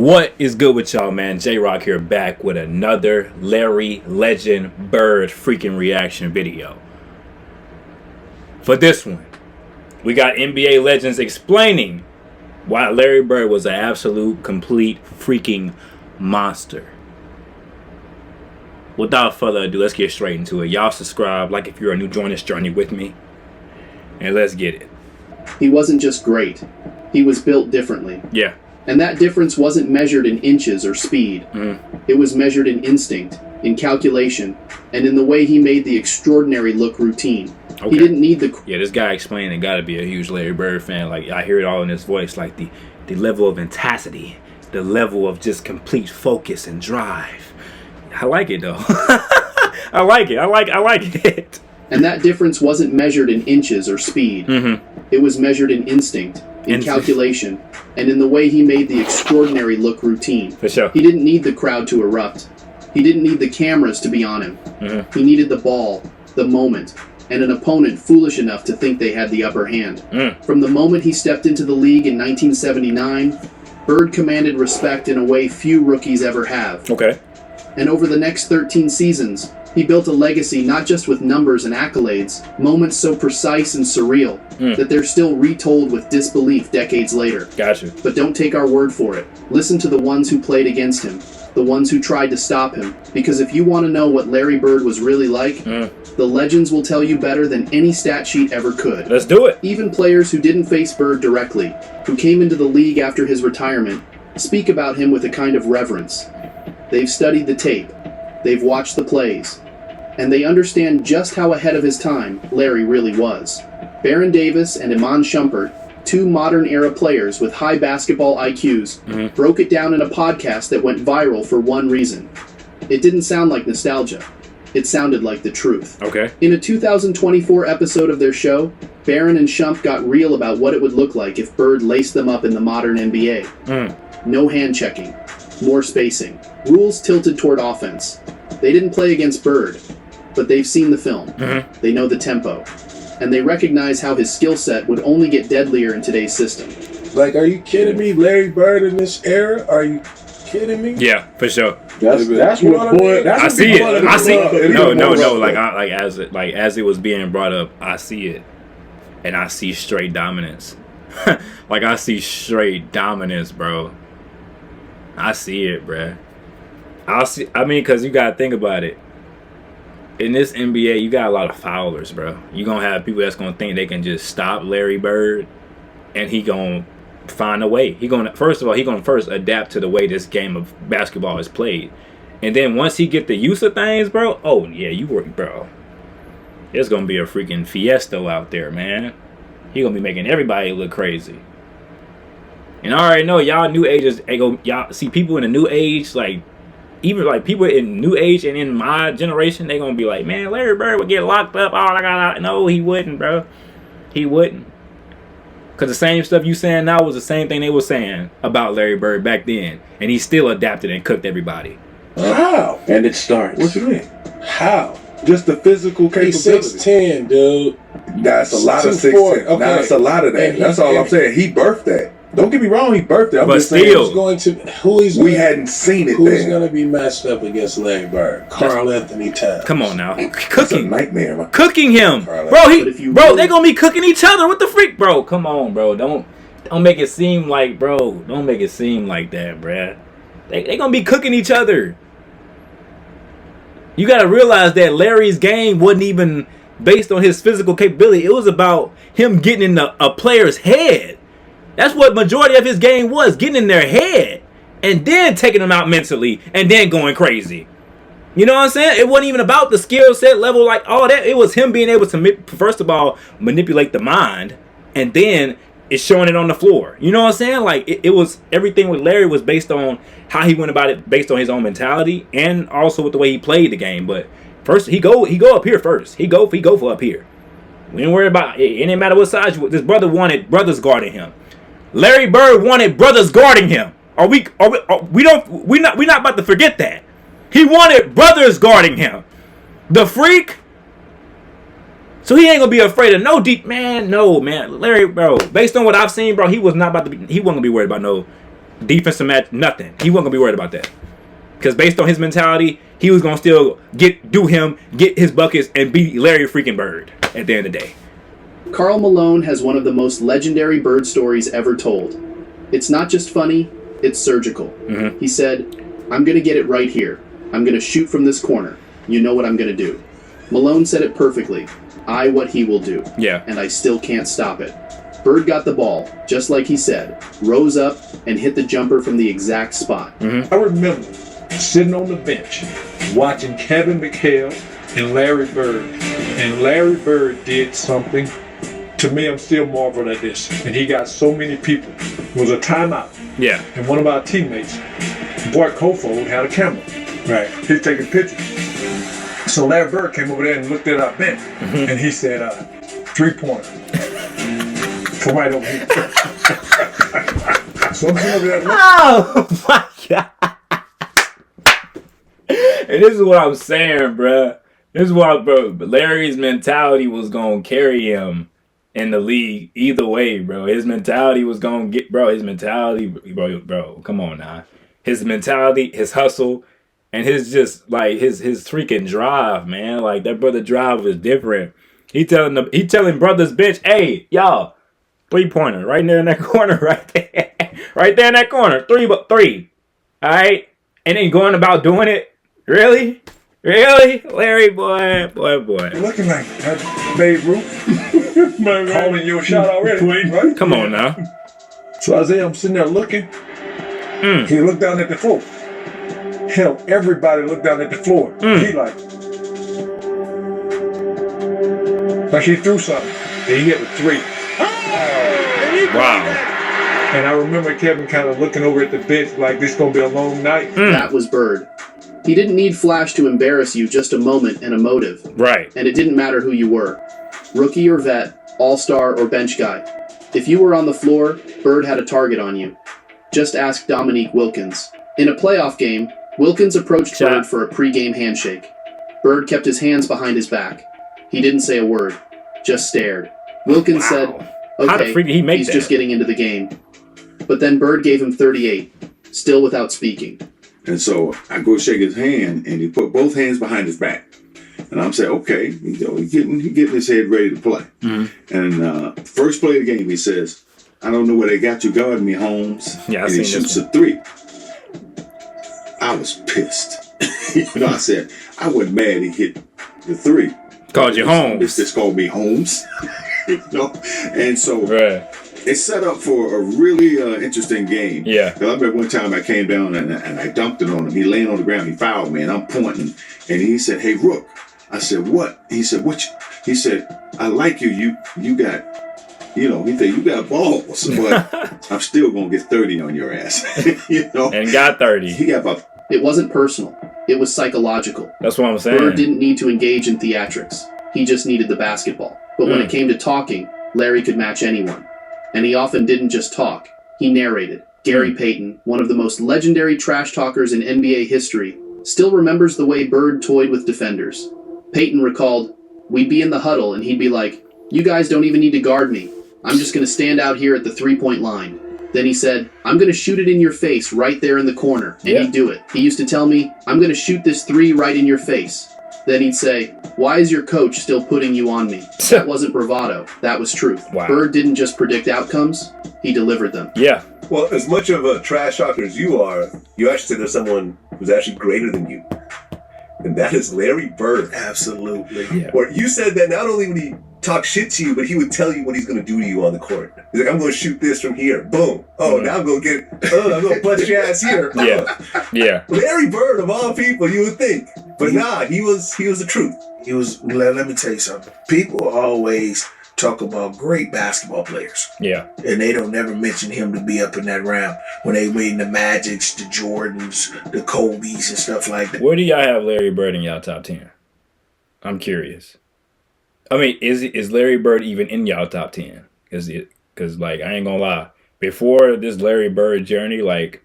What is good with y'all, man? J-Rock here, back with another Larry Legend Bird freaking reaction video. For this one, we got NBA legends explaining why Larry Bird was an absolute, complete freaking monster. Without further ado, let's get straight into it. Y'all subscribe, like if you're a new join this journey with me, and let's get it. He wasn't just great. He was built differently. Yeah. And that difference wasn't measured in inches or speed. It was measured in instinct, in calculation, and in the way he made the extraordinary look routine. Okay. He didn't need the... Yeah, this guy explaining it gotta be a huge Larry Bird fan. Like, I hear it all in his voice, like the level of intensity, the level of just complete focus and drive. I like it though. I like it. I like it. And that difference wasn't measured in inches or speed. It was measured in instinct, in calculation, and in the way he made the extraordinary look routine. For sure. He didn't need the crowd to erupt. He didn't need the cameras to be on him. He needed the ball, the moment, and an opponent foolish enough to think they had the upper hand. From the moment he stepped into the league in 1979, Bird commanded respect in a way few rookies ever have. Okay. And over the next 13 seasons, he built a legacy not just with numbers and accolades, moments so precise and surreal that they're still retold with disbelief decades later. Gotcha. But don't take our word for it. Listen to the ones who played against him, the ones who tried to stop him. Because if you want to know what Larry Bird was really like, the legends will tell you better than any stat sheet ever could. Let's do it. Even players who didn't face Bird directly, who came into the league after his retirement, speak about him with a kind of reverence. They've studied the tape. They've watched the plays, and they understand just how ahead of his time Larry really was. Baron Davis and Iman Shumpert, two modern-era players with high basketball IQs, broke it down in a podcast that went viral for one reason. It didn't sound like nostalgia. It sounded like the truth. Okay. In a 2024 episode of their show, Baron and Shump got real about what it would look like if Bird laced them up in the modern NBA. No hand-checking. More spacing. Rules tilted toward offense. They didn't play against Bird, but they've seen the film. They know the tempo. And they recognize how his skill set would only get deadlier in today's system. Like, are you kidding me? Larry Bird in this era? Are you kidding me? Yeah, for sure. That's what boy. I see it. I see it. No. Like as it was being brought up, I see it, and I see straight dominance. Like I see straight dominance, bro. I see it, bruh. I mean, because you got to think about it. In this NBA, you got a lot of foulers, bro. You're going to have people that's going to think they can just stop Larry Bird, and he going to find a way. First of all, he going to first adapt to the way this game of basketball is played. And then once he get the use of things, bro, oh, yeah, bro. It's going to be a freaking fiesta out there, man. He going to be making everybody look crazy. And I already know y'all new ages, y'all see people in the new age, like even like people in new age and in my generation, they gonna be like, man, Larry Bird would get locked up. Oh my God, no, he wouldn't, bro. He wouldn't. Cause the same stuff you saying now was the same thing they were saying about Larry Bird back then, and he still adapted and cooked everybody. How? And it starts. What you mean? How? Just the physical He's capability. 6'10", dude. That's a lot of 6'4". 6'10". Okay. That's a lot of that. That's all I'm saying. He birthed that. Don't get me wrong, he birthed it. I'm But just still, saying, we hadn't seen it Who's there. going to be matched up against Larry Bird? Carl Anthony Towns. come on now, That's a cooking, nightmare, man. cooking him, But bro. really- They gonna be cooking each other. What the freak, bro? Come on, bro. Don't make it seem like, bro. Don't make it seem like that, bruh. They gonna be cooking each other. You gotta realize that Larry's game wasn't even based on his physical capability. It was about him getting in a player's head. That's what majority of his game was, getting in their head and then taking them out mentally and then going crazy. You know what I'm saying? It wasn't even about the skill set level, like all that. It was him being able to, first of all, manipulate the mind, and then it's showing it on the floor. You know what I'm saying? Like it was, everything with Larry was based on how he went about it, based on his own mentality, and also with the way he played the game. But first, he go up here first. He go for up here. We didn't worry about it. It didn't matter what size you. This brother wanted brothers guarding him. Larry Bird wanted brothers guarding him. We're not about to forget that. He wanted brothers guarding him. The freak. So he ain't gonna be afraid of no deep man. No, man. Larry, bro, based on what I've seen, bro, he wasn't gonna be worried about defensive match, nothing. He wasn't gonna be worried about that. Because based on his mentality, he was gonna still get his buckets and beat Larry freaking Bird at the end of the day. Karl Malone has one of the most legendary Bird stories ever told. It's not just funny, it's surgical. Mm-hmm. He said, "I'm gonna get it right here. I'm gonna shoot from this corner. You know what I'm gonna do." Malone said it perfectly. I what he will do. Yeah. And I still can't stop it. Bird got the ball, just like he said, rose up, and hit the jumper from the exact spot. Mm-hmm. I remember sitting on the bench watching Kevin McHale and Larry Bird. And Larry Bird did something. To me, I'm still marveling at this. And he got so many people. It was a timeout. Yeah. And one of our teammates, Bart Kofold, had a camera. Right. He's taking pictures. So Larry Bird came over there and looked at our bench. And he said, 3-pointer. From right over here. So I'm sitting over there. Oh my God. And this is what I'm saying, bruh. But Larry's mentality was going to carry him in the league either way, bro. His mentality was going to get, bro, come on now. His mentality, his hustle, and his just, like, his freaking drive, man. Like, that brother drive was different. He telling brothers bench, hey, y'all, 3-pointer right there in that corner, right there. Right there in that corner. 3. All right? And then going about doing it. Really? Larry, boy. Looking like that Babe Ruth. Calling your shot already, right? Come on now. So Isaiah, I'm sitting there looking. He looked down at the floor. Hell, everybody looked down at the floor. He like he threw something. And he hit a 3. Wow. And I remember Kevin kind of looking over at the bench like this gonna be a long night. That was Bird. He didn't need flash to embarrass you, just a moment and a motive. Right. And it didn't matter who you were. Rookie or vet, all-star or bench guy. If you were on the floor, Bird had a target on you. Just ask Dominique Wilkins. In a playoff game, Wilkins approached Bird for a pre-game handshake. Bird kept his hands behind his back. He didn't say a word, just stared. Wilkins said, How the freak did he make he's that? just getting into the game. But then Bird gave him 38, still without speaking. And so I go shake his hand, and he put both hands behind his back. And I'm saying, okay, he getting his head ready to play. And first play of the game, he says, I don't know where they got you guarding me, Holmes. Yeah, and he shoots a 3. I was pissed. I said, I wasn't mad he hit the 3. Called you Holmes. It's just called me Holmes. And so it set up for a really interesting game. Yeah. I remember one time I came down and I dunked it on him. He laying on the ground. He fouled me, and I'm pointing. And he said, "Hey, Rook." I said, "What?" He said, "What?" He said, "I like you. You got, he said, you got balls, but I'm still gonna get 30 on your ass." And got 30. He got about. It wasn't personal. It was psychological. That's what I'm saying. Bird didn't need to engage in theatrics. He just needed the basketball. But when it came to talking, Larry could match anyone. And he often didn't just talk. He narrated. Gary Payton, one of the most legendary trash talkers in NBA history, still remembers the way Bird toyed with defenders. Payton recalled, we'd be in the huddle and he'd be like, you guys don't even need to guard me. I'm just going to stand out here at the 3-point line. Then he said, I'm going to shoot it in your face right there in the corner. And he'd do it. He used to tell me, I'm going to shoot this 3 right in your face. Then he'd say, why is your coach still putting you on me? That wasn't bravado. That was truth. Wow. Bird didn't just predict outcomes. He delivered them. Yeah. Well, as much of a trash talker as you are, you actually said there's someone who's actually greater than you. And that is Larry Bird. Absolutely. Yeah. Where you said that not only would he talk shit to you, but he would tell you what he's going to do to you on the court. He's like, I'm going to shoot this from here. Boom. Oh, now I'm going to I'm going to bust your ass here. Yeah. Larry Bird, of all people, you would think. But nah, he was the truth. He was, let me tell you something. People always talk about great basketball players. Yeah. And they don't never mention him to be up in that round. When they win the Magics, the Jordans, the Kobe's and stuff like that. Where do y'all have Larry Bird in y'all top 10? I'm curious. I mean, is Larry Bird even in y'all top 10? Because like, I ain't gonna lie. Before this Larry Bird journey, like,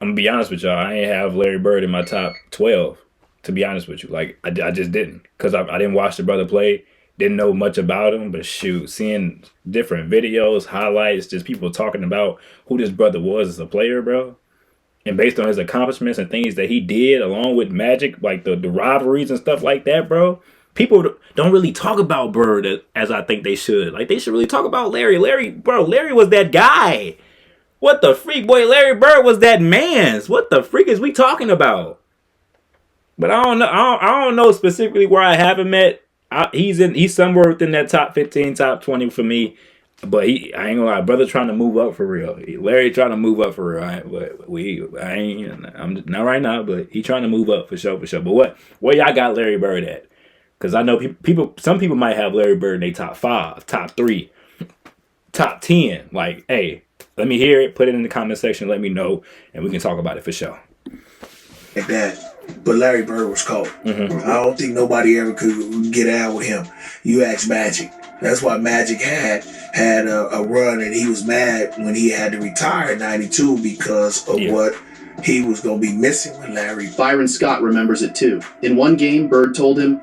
I'm gonna be honest with y'all, I ain't have Larry Bird in my top 12, to be honest with you. Like, I just didn't. Because I didn't watch the brother play. didn't know much about him, but shoot, seeing different videos, highlights, just people talking about who this brother was as a player, bro. And based on his accomplishments and things that he did along with Magic, like the rivalries and stuff like that, bro. People don't really talk about Bird as I think they should. Like, they should really talk about Larry. Larry was that guy. What the freak, boy? Larry Bird was that man's. What the freak is we talking about? But I don't know. I don't know specifically where I have him at. He's somewhere within that top 15, top 20 for me. But I ain't gonna lie, brother trying to move up for real. Larry trying to move up for real. I'm not right now, but he trying to move up for sure. But where y'all got Larry Bird at? Because I know some people might have Larry Bird in their top 5, top 3, top 10. Like, hey, let me hear it. Put it in the comment section. Let me know, and we can talk about it for sure. Like that. But Larry Bird was cold. Mm-hmm. I don't think nobody ever could get out with him. You ask Magic. That's why Magic had a run, and he was mad when he had to retire in '92 because of what he was going to be missing with Larry. Byron Scott remembers it too. In one game, Bird told him,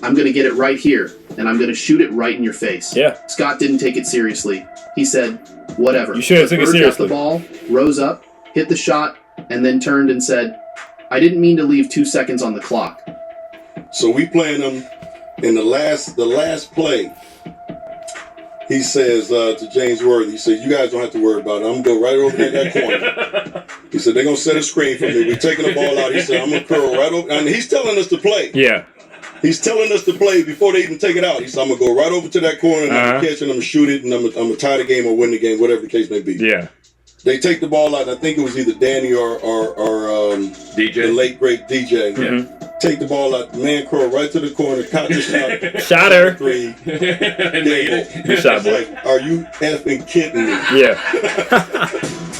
"I'm going to get it right here, and I'm going to shoot it right in your face." Yeah. Scott didn't take it seriously. He said, "Whatever." You should have took it Bird seriously. got the ball, rose up, hit the shot, and then turned and said, "I didn't mean to leave 2 seconds on the clock." So we playing them in the last play. He says to James Worthy, he said, "You guys don't have to worry about it. I'm going to go right over there in that corner." He said, "They're going to set a screen for me. We're taking the ball out." He said, "I'm going to curl right over." And he's telling us to play. Yeah. He's telling us to play before they even take it out. He said, "I'm going to go right over to that corner and I'm going to catch it, and I'm going to shoot it, and I'm going to tie the game or win the game," whatever the case may be. Yeah. They take the ball out, and I think it was either Danny or DJ. the late, great DJ. Mm-hmm. Take the ball out, man curl right to the corner, caught the shot. Shot her. 3. And made it. Good shot, boy. Like, are you effing kidding me? Yeah.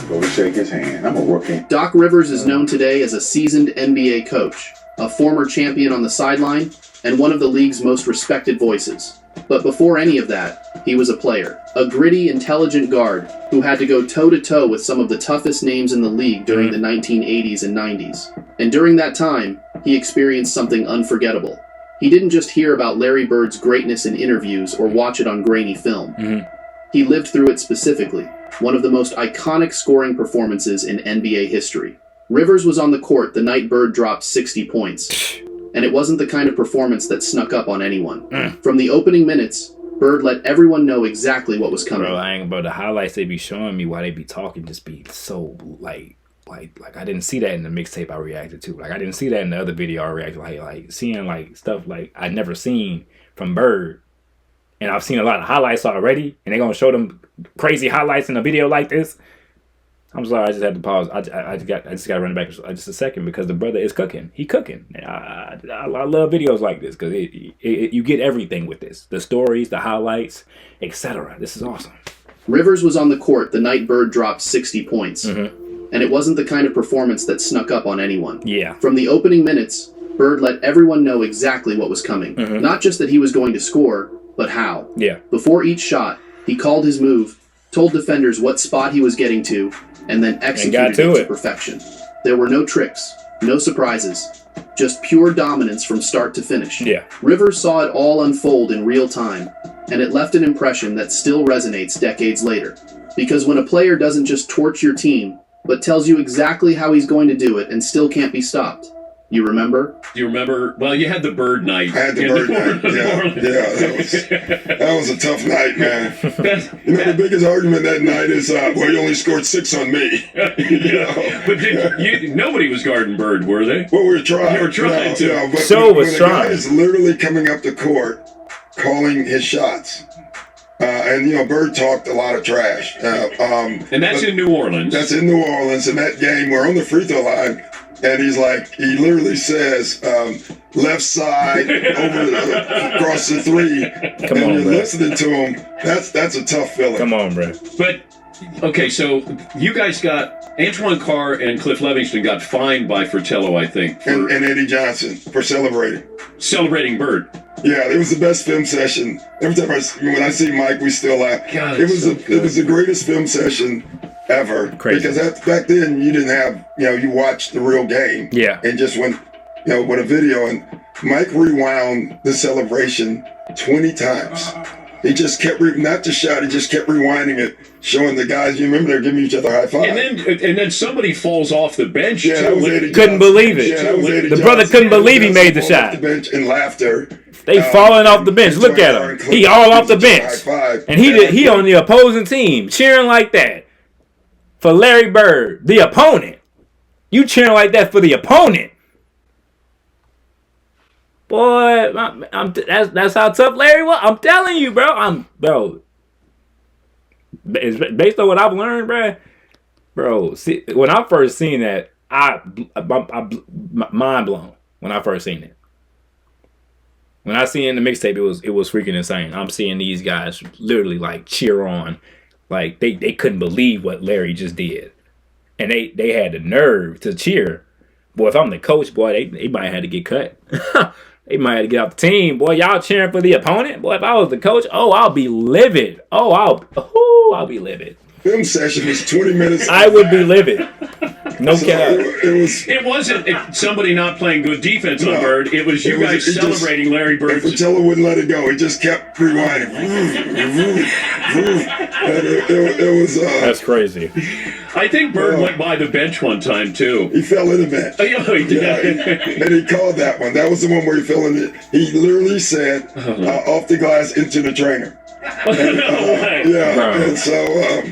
Go shake his hand. I'm a rookie. Doc Rivers is known today as a seasoned NBA coach, a former champion on the sideline, and one of the league's most respected voices. But before any of that, he was a player, a gritty, intelligent guard who had to go toe-to-toe with some of the toughest names in the league during the 1980s and 90s. And during that time, he experienced something unforgettable. He didn't just hear about Larry Bird's greatness in interviews or watch it on grainy film. He lived through it specifically, one of the most iconic scoring performances in NBA history. Rivers was on the court the night Bird dropped 60 points. And it wasn't the kind of performance that snuck up on anyone. From the opening minutes, Bird let everyone know exactly what was coming. Bro, the highlights they be showing me while they be talking just be so like I didn't see that in the mixtape I reacted to. Like I didn't see that in the other video I reacted like seeing like stuff like I'd never seen from Bird. And I've seen a lot of highlights already, and they're gonna show them crazy highlights in a video like this. I'm sorry, I just had to pause. I just got to run it back just a second because the brother is cooking. He cooking. I love videos like this because you get everything with this. The stories, the highlights, etc. This is awesome. Rivers was on the court the night Bird dropped 60 points. And it wasn't the kind of performance that snuck up on anyone. Yeah. From the opening minutes, Bird let everyone know exactly what was coming. Not just that he was going to score, but how. Yeah. Before each shot, he called his move, told defenders what spot he was getting to, and then executed it to perfection. There were no tricks, no surprises, just pure dominance from start to finish. Yeah. Rivers saw it all unfold in real time, and it left an impression that still resonates decades later. Because when a player doesn't just torch your team, but tells you exactly how he's going to do it and still can't be stopped. You remember? Do you remember? Well, you had the Bird night. I had the Bird night. That was a tough night, man. The biggest argument that night is, well, you only scored 6 on me. But nobody was guarding Bird, were they? Well, we were trying. You were trying to. But so was when a trying. guy is literally coming up the court, calling his shots. And Bird talked a lot of trash. And that's in New Orleans. That's in New Orleans. In that game, we're on the free throw line. And he literally says, left side, across the 3. Come on, you're bro. listening to him. That's a tough feeling. Come on, bro. But, okay, so you guys got, Antoine Carr and Cliff Levingston got fined by Fratello, I think. And Eddie Johnson for celebrating. Celebrating Bird. Yeah, it was the best film session. Every time when I see Mike, we still laugh. God, it was the greatest film session ever. Crazy. Because back then you didn't have, you watched the real game. Yeah. And just when with a video, and Mike rewound the celebration 20 times. He just kept not the shot. He just kept rewinding it, showing the guys. You remember they're giving each other high five. And then somebody falls off the bench. Yeah, that was too. Eddie Couldn't Johnson. believe it. Yeah, that was Eddie The brother Johnson. couldn't believe he Johnson made the falling off shot. the bench in laughter. They falling off the bench. and Look at Tony him. Garn He all off the gives each other a bench, high five. and he on the opposing team cheering like that for Larry Bird, the opponent. You cheering like that for the opponent, boy. That's how tough Larry was. I'm telling you, bro. Based on what I've learned, bro. See, when I first seen that, I mind blown. When I first seen it. When I seen the mixtape, it was freaking insane. I'm seeing these guys literally like cheer on, like they couldn't believe what Larry just did, and they had the nerve to cheer. Boy, if I'm the coach, boy, they might have to get cut. They might have to get off the team. Boy, y'all cheering for the opponent. Boy, if I was the coach, I'll be livid. I'll be livid. Film session was 20 minutes. I would be livid. No So cap. it wasn't somebody not playing good defense on Bird. It was you guys he just- celebrating Larry And Bird. Fratello wouldn't let it go. He just kept rewinding. And it was. That's crazy. I think Bird went by the bench one time too. He fell in the bench. Oh, yeah, he did. And he called that one. That was the one where he fell in it. He literally said, off the glass into the trainer. And so.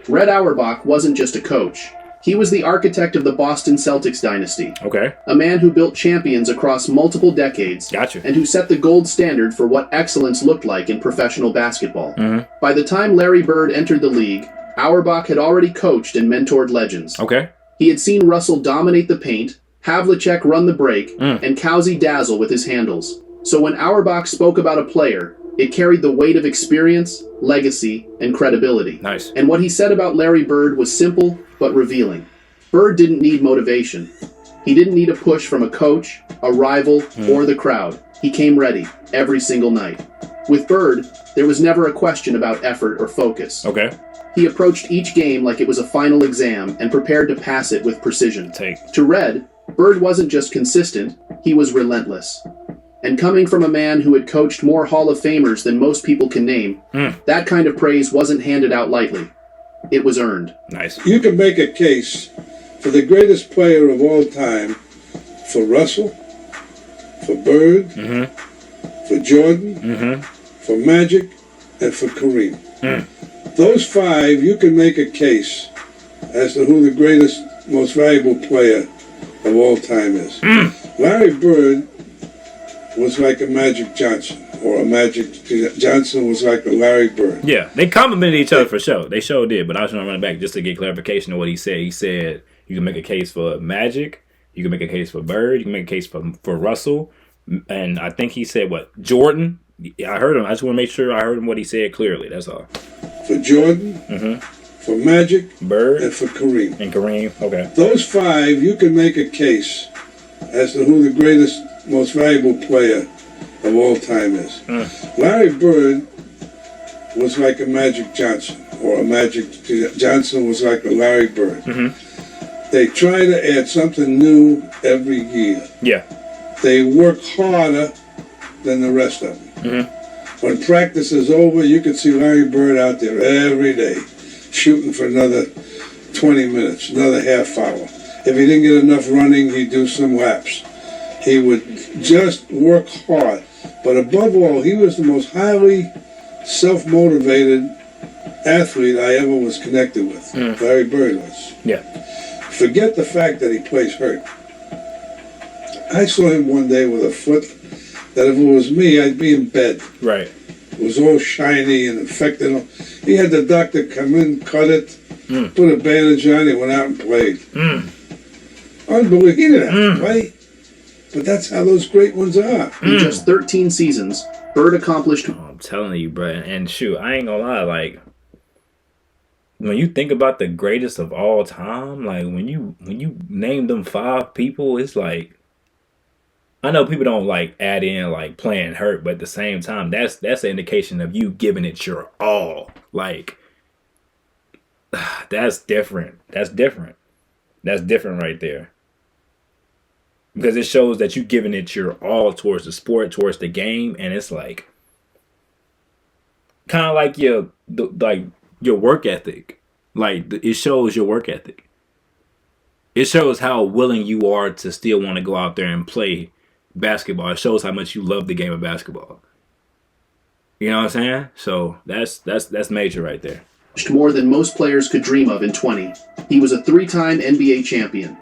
Red Auerbach wasn't just a coach. He was the architect of the Boston Celtics dynasty. Okay. A man who built champions across multiple decades. Gotcha. And who set the gold standard for what excellence looked like in professional basketball. Mm-hmm. By the time Larry Bird entered the league, Auerbach had already coached and mentored legends. Okay. He had seen Russell dominate the paint, Havlicek run the break, and Cousy dazzle with his handles. So when Auerbach spoke about a player, it carried the weight of experience, legacy, and credibility. Nice. And what he said about Larry Bird was simple but revealing. Bird didn't need motivation. He didn't need a push from a coach, a rival, or the crowd. He came ready every single night. With Bird, there was never a question about effort or focus. Okay. He approached each game like it was a final exam and prepared to pass it with precision. To Red, Bird wasn't just consistent, he was relentless. And coming from a man who had coached more Hall of Famers than most people can name, that kind of praise wasn't handed out lightly. It was earned. Nice. You can make a case for the greatest player of all time for Russell, for Bird, for Jordan, for Magic, and for Kareem. Those five, you can make a case as to who the greatest, most valuable player of all time is. Larry Bird was like a Magic Johnson, or a Magic Johnson was like a Larry Bird. Yeah, they complimented each other for sure. They sure did, but I was trying to run it back just to get clarification of what he said. He said you can make a case for Magic, you can make a case for Bird, you can make a case for Russell, and I think he said, what, Jordan? I heard him. I just want to make sure I heard him what he said clearly. That's all. For Jordan, for Magic, Bird, and for Kareem. And Kareem, okay. Those five, you can make a case as to who the greatest, most valuable player of all time is. Larry Bird was like a Magic Johnson, or a Magic Johnson was like a Larry Bird. They try to add something new every year. Yeah. They work harder than the rest of them. When practice is over, you can see Larry Bird out there every day, shooting for another 20 minutes, another half hour. If he didn't get enough running, he'd do some laps. He would just work hard. But above all, he was the most highly self-motivated athlete I ever was connected with. Larry Bird was. Yeah. Forget the fact that he plays hurt. I saw him one day with a foot that if it was me, I'd be in bed. Right. It was all shiny and infected. He had the doctor come in, cut it, put a bandage on, he went out and played. Unbelievable. He didn't have to play. But that's how those great ones are. In just 13 seasons, Bird accomplished... I'm telling you, bro. And shoot, I ain't gonna lie, like, when you think about the greatest of all time, like, when you name them five people, it's like, I know people don't like add in like playing hurt, but at the same time, that's an indication of you giving it your all. Like, that's different. That's different. That's different right there. because it shows that you're giving it your all towards the sport, towards the game, and it's like kind of like your work ethic. Like it shows your work ethic. It shows how willing you are to still want to go out there and play basketball. It shows how much you love the game of basketball. You know what I'm saying? So that's major right there. More than most players could dream of in 20. He was a 3-time NBA champion.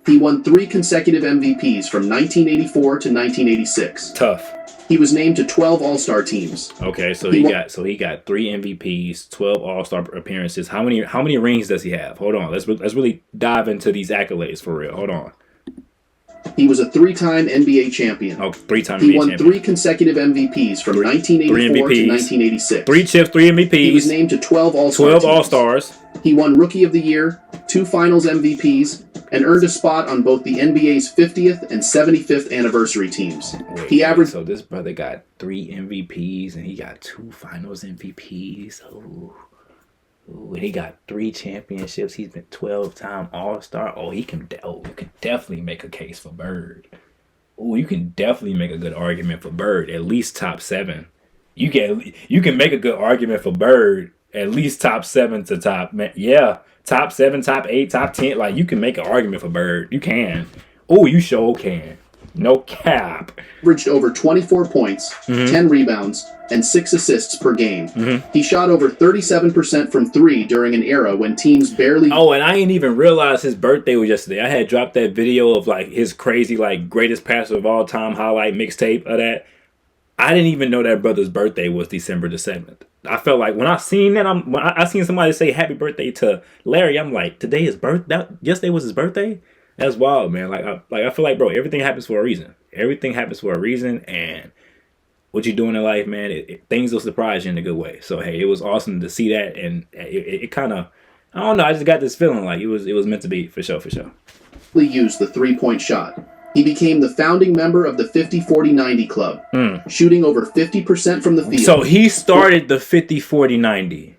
He won 3 consecutive MVPs from 1984 to 1986. Tough. He was named to 12 All-Star teams. Okay, so he got 3 MVPs, 12 All-Star appearances. How many rings does he have? Hold on. Let's really dive into these accolades for real. Hold on. He was a 3-time NBA champion. Oh, 3-time He NBA won champion. 3 consecutive MVPs from 1984 to 1986. 3 chips, 3 MVPs. He was named to 12 All-Star 12 teams. All-Stars. He won Rookie of the Year, 2 Finals MVPs, and earned a spot on both the NBA's 50th and 75th anniversary teams. So this brother got 3 MVPs and he got 2 Finals MVPs. Ooh, and he got 3 championships. He's been 12-time All-Star. Oh, you can definitely make a case for Bird. Oh, you can definitely make a good argument for Bird. At least top 7. You can make a good argument for Bird. At least top 7 to top. Yeah, top 7, top 8, top 10. Like, you can make an argument for Bird. You can. Oh, you sure can. No cap. Averaged over 24 points, 10 rebounds, and 6 assists per game. He shot over 37% from 3 during an era when teams barely... Oh, and I didn't even realize his birthday was yesterday. I had dropped that video of, like, his crazy, like, greatest passer of all time highlight mixtape of that. I didn't even know that brother's birthday was December the 7th. I felt like when I seen that, when I seen somebody say happy birthday to Larry, I'm like, today is yesterday was his birthday? That's wild, man. I feel like, bro, everything happens for a reason. Everything happens for a reason, and what you're doing in life, man, things will surprise you in a good way. So, hey, it was awesome to see that, and it kind of, I don't know, I just got this feeling like it was meant to be, for sure. used the 3-point shot. He became the founding member of the 50-40-90 club, shooting over 50% from the field. So he started the 50-40-90.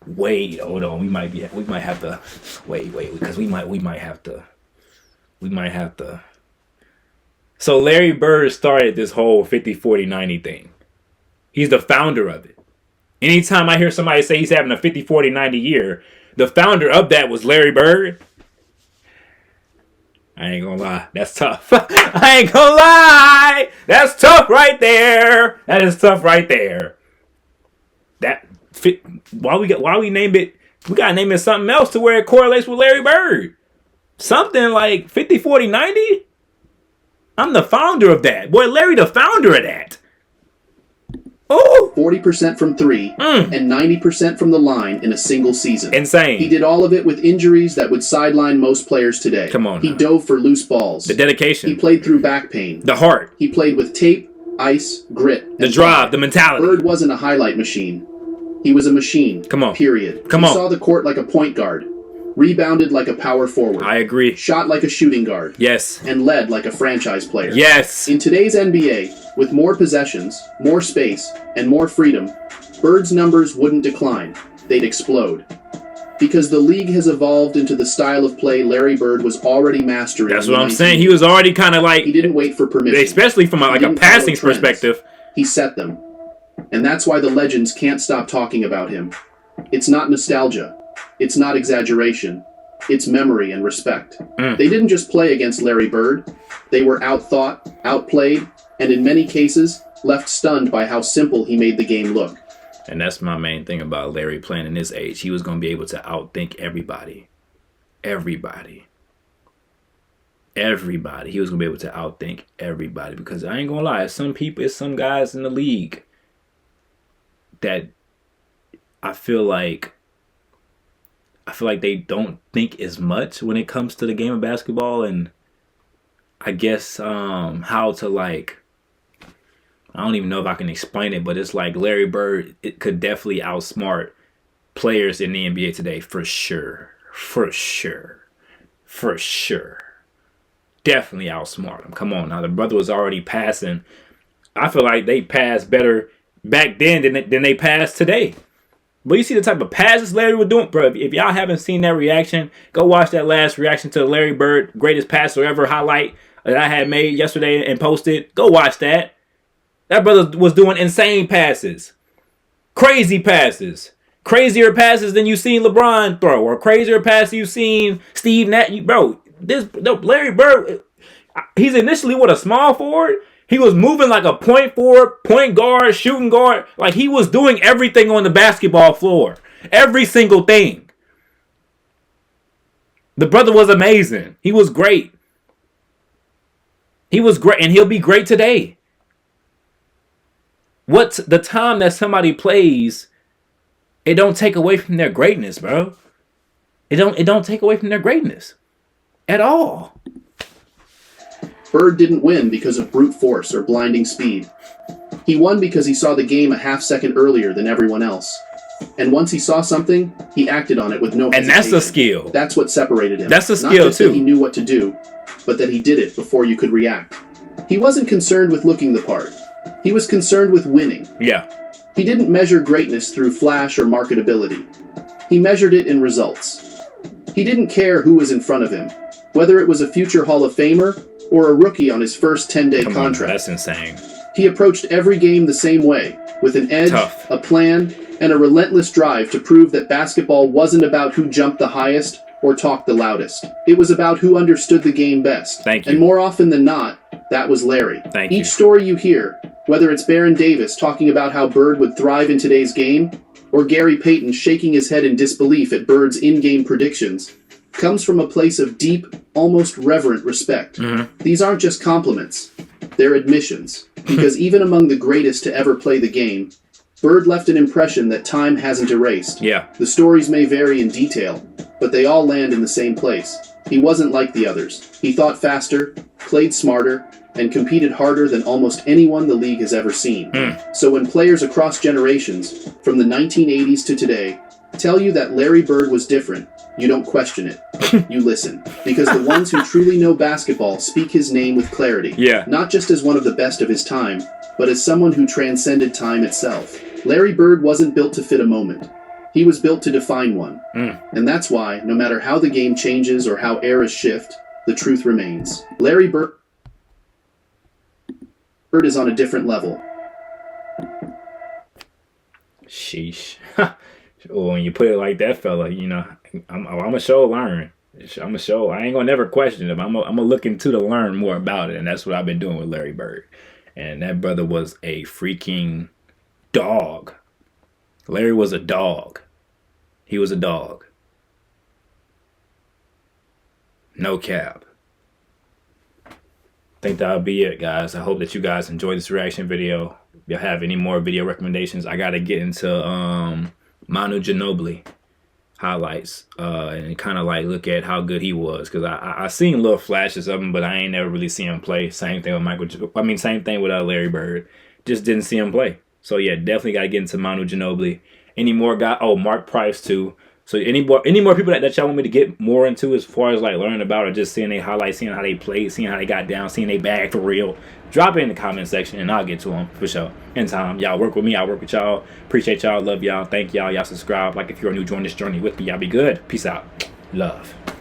Wait, hold on. We might have to wait, because we might have to. So Larry Bird started this whole 50-40-90 thing. He's the founder of it. Anytime I hear somebody say he's having a 50-40-90 year, the founder of that was Larry Bird. I ain't gonna lie. That's tough. I ain't gonna lie. That's tough right there. That is tough right there. That fit. Why we name it? We gotta name it something else to where it correlates with Larry Bird. Something like 50-40-90. I'm the founder of that. Boy, Larry the founder of that. Oh, 40% from 3 and 90% from the line in a single season. Insane. He did all of it with injuries that would sideline most players today. Come on He now. dove for loose balls. The dedication. He played through back pain. The heart. He played with tape, ice, grit, The and drive. pride. The mentality. Bird wasn't a highlight machine. He was a machine. Come on. Period. Come he on. saw the court like a point guard, rebounded like a power forward, I agree. shot like a shooting guard, Yes. and led like a franchise player. Yes. In today's NBA, with more possessions, more space, and more freedom, Bird's numbers wouldn't decline. They'd explode. Because the league has evolved into the style of play Larry Bird was already mastering. That's in what the I'm saying. 1980s. He was already kind of like, He didn't wait for permission. especially from a He didn't passing follow trends. perspective. He set them. And that's why the legends can't stop talking about him. It's not nostalgia. It's not exaggeration. It's memory and respect. They didn't just play against Larry Bird. They were outthought, outplayed, and in many cases, left stunned by how simple he made the game look. And that's my main thing about Larry playing in this age. He was going to be able to outthink everybody. Everybody. He was going to be able to outthink everybody. Because I ain't going to lie, it's some guys in the league that I feel like they don't think as much when it comes to the game of basketball, and I guess how to, like, I don't even know if I can explain it, but it's like Larry Bird, it could definitely outsmart players in the NBA today for sure. Definitely outsmart them. Come on now, the brother was already passing. I feel like they passed better back then than they pass today. But you see the type of passes Larry was doing, bro. If y'all haven't seen that reaction, go watch that last reaction to Larry Bird, greatest passer ever highlight. that I had made yesterday and posted. Go watch that. That brother was doing insane passes. Crazy passes. Crazier passes than you've seen LeBron throw, or crazier passes you've seen Steve Nash. Larry Bird, he's initially a small forward. He was moving like a point forward, point guard, shooting guard. Like, he was doing everything on the basketball floor. Every single thing. The brother was amazing. He was great. He was great, and he'll be great today. What's the time that somebody plays, it don't take away from their greatness, bro. It don't take away from their greatness at all. Bird didn't win because of brute force or blinding speed. He won because he saw the game a half second earlier than everyone else. And once he saw something, he acted on it with no hesitation. And that's a skill. That's what separated him. That's a skill, Not just too. that he knew what to do, but that he did it before you could react. He wasn't concerned with looking the part. He was concerned with winning. Yeah. He didn't measure greatness through flash or marketability. He measured it in results. He didn't care who was in front of him, whether it was a future Hall of Famer or a rookie on his first 10-day contract. That's insane. He approached every game the same way, with an edge, a plan, and a relentless drive to prove that basketball wasn't about who jumped the highest or talked the loudest. It was about who understood the game best. Thank you. And more often than not, that was Larry. Thank you. Each story you hear, whether it's Baron Davis talking about how Bird would thrive in today's game, or Gary Payton shaking his head in disbelief at Bird's in-game predictions, comes from a place of deep, almost reverent respect. These aren't just compliments. They're admissions. Because even among the greatest to ever play the game, Bird left an impression that time hasn't erased. Yeah. The stories may vary in detail, but they all land in the same place. He wasn't like the others. He thought faster, played smarter, and competed harder than almost anyone the league has ever seen. So when players across generations, from the 1980s to today, tell you that Larry Bird was different, you don't question it. You listen. Because the ones who truly know basketball speak his name with clarity. Yeah. Not just as one of the best of his time, but as someone who transcended time itself. Larry Bird wasn't built to fit a moment. He was built to define one. And that's why, no matter how the game changes or how eras shift, the truth remains. Larry Bird is on a different level. Sheesh. Well, when you put it like that, fella, I'm a show learn. I'm a show. I ain't gonna never question him. I'm gonna look into to learn more about it, and that's what I've been doing with Larry Bird. And that brother was a freaking dog. Larry was a dog. He was a dog. No cap. I think that'll be it, guys. I hope that you guys enjoyed this reaction video. If you have any more video recommendations, I gotta get into Manu Ginobili highlights and kind of like look at how good he was, because I seen little flashes of him, but I ain't never really seen him play. Same thing with same thing with Larry Bird. Just didn't see him play. So yeah, definitely got to get into Manu Ginobili. Any more guy? Oh, Mark Price too. So any more people that y'all want me to get more into as far as like learning about, or just seeing their highlights, seeing how they played, seeing how they got down, seeing they bag for real, drop it in the comment section and I'll get to them for sure. In time, y'all work with me, I'll work with y'all. Appreciate y'all, love y'all, thank y'all. Y'all subscribe, like if you're new, join this journey with me. Y'all be good. Peace out. Love.